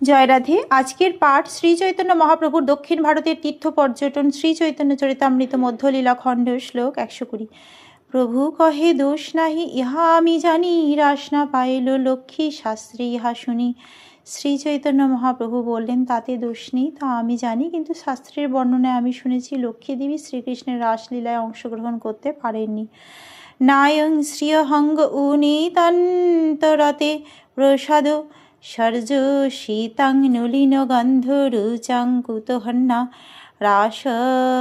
জয় রাধে। আজকের পাঠ শ্রী চৈতন্য মহাপ্রভুর দক্ষিণ ভারতের তীর্থ পর্যটন শ্রী চৈতন্য চরিতামৃত মধ্যলীলা খণ্ড শ্লোক 120। প্রভু কহে দোষ নাহি ইহা আমি জানি, রাস না পাইল লক্ষ্মী শাস্ত্রী ইহা শুনি। শ্রী চৈতন্য মহাপ্রভু বললেন তাতে দোষ নেই, তা আমি জানি, কিন্তু শাস্ত্রের বর্ণনায় আমি শুনেছি লক্ষ্মী দেবী শ্রীকৃষ্ণের রাসলীলায় অংশগ্রহণ করতে পারেননি। নায়ং শ্রিয়হঙ্গ উনিতান্তরতে প্রসাদ সর্য শীতাং নলিন গন্ধ রুচাং কুতহন্না রাসৎসবেহস্য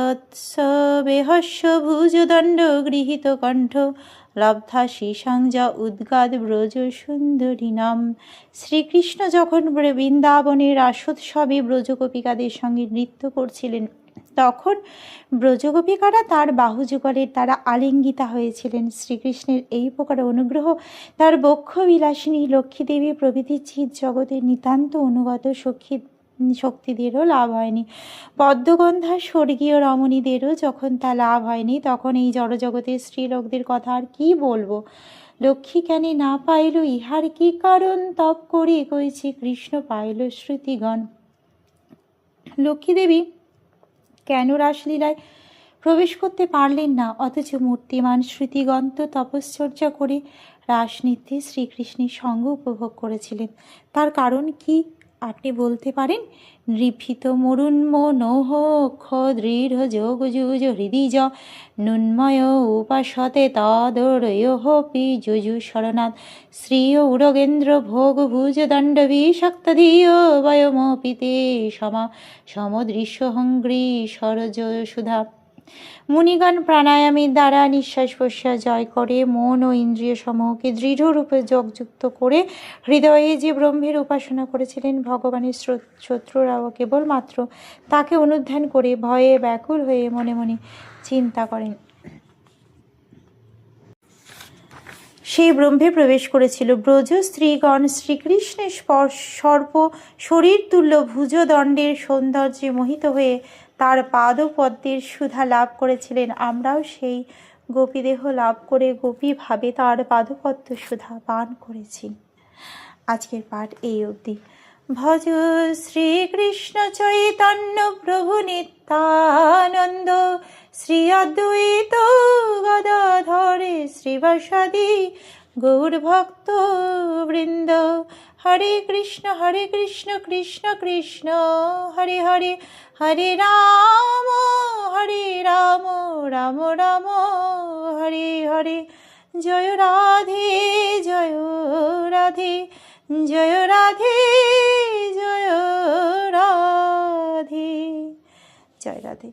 ভুজদণ্ড গৃহীত কণ্ঠ লব্ধা শীষাংজা উদ্গাদ ব্রজ সুন্দরী নাম। শ্রীকৃষ্ণ যখন বৃন্দাবনের রাসোৎসবে ব্রজগোপিকাদের সঙ্গে নৃত্য করছিলেন, তখন ব্রজগোপিকারা তার বাহুযুগলের দ্বারা আলিঙ্গিতা হয়েছিলেন। শ্রীকৃষ্ণের এই প্রকার অনুগ্রহ তার বক্ষ বিলাসিনী লক্ষ্মীদেবী প্রভৃতি চিৎ জগতের নিতান্ত অনুগত শক্তিদেরও লাভ হয়নি। পদ্মগন্ধা স্বর্গীয় রমণীদেরও যখন তা লাভ হয়নি, তখন এই জড়জগতের স্ত্রীলোকদের কথা আর কি বলবো। লক্ষ্মী কেন না পাইল ইহার কি কারণ, তপ করে কইছি কৃষ্ণ পাইল শ্রুতিগণ। লক্ষ্মীদেবী কেন রাসলীলায় প্রবেশ করতে পারলেন না, অথচ মূর্তিমান শ্রুতিগণ তো তপশ্চর্যা করে রাসনৃত্যে শ্রীকৃষ্ণের সঙ্গ উপভোগ করেছিলেন। তার কারণ কি আপনি বলতে পারেন? নৃভিত মরুন্মনোহ দৃঢ় যোগযুজ হৃদিজ নুন্ময় উপাসতে তদরয়োপি যজু শরণাৎ শ্রীয় উরগেন্দ্র ভোগ ভুজ দণ্ড বিষক্তধীয় বয়মপিতে সমদৃশ্য হঙ্গ্রী সরজ সুধা। মুনিগণ প্রাণায়ামের দ্বারা নিঃশ্বাস প্রশ্বাস জয় করে মন ও ইন্দ্রিয় সমূহকে দৃঢ়রূপে যোগযুক্ত করে হৃদয়ে যে ব্রহ্মের উপাসনা করেছিলেন, ভগবানের শত্রুরাও কেবলমাত্র তাকে অনুধ্যান করে ভয়ে ব্যাকুল হয়ে মনে মনে চিন্তা করেন। সেই ব্রহ্মে প্রবেশ করেছিল। ব্রজ স্ত্রীগণ শ্রীকৃষ্ণের সর্প শরীর তুল্য ভুজদণ্ডের সৌন্দর্যে মোহিত হয়ে তার পাদপদ্মের সুধা লাভ করেছিলেন। আমরাও সেই গোপীদেহ লাভ করে গোপীভাবে তার পাদপদ্ম সুধা পান করেছি। আজকের পাঠ এই অবধি। ভজ শ্রীকৃষ্ণ চৈতন্য প্রভু নিত্যানন্দ শ্রী অদ্বৈত গদাধরে শ্রীবাসাদি গৌর ভক্ত বৃন্দ। হরে কৃষ্ণ কৃষ্ণ কৃষ্ণ হরে হরে, হরে রাম রাম রাম হরে হরে। জয় রাধে জয় রাধে, জয় রাধে জয় রাধে। জয় রাধে।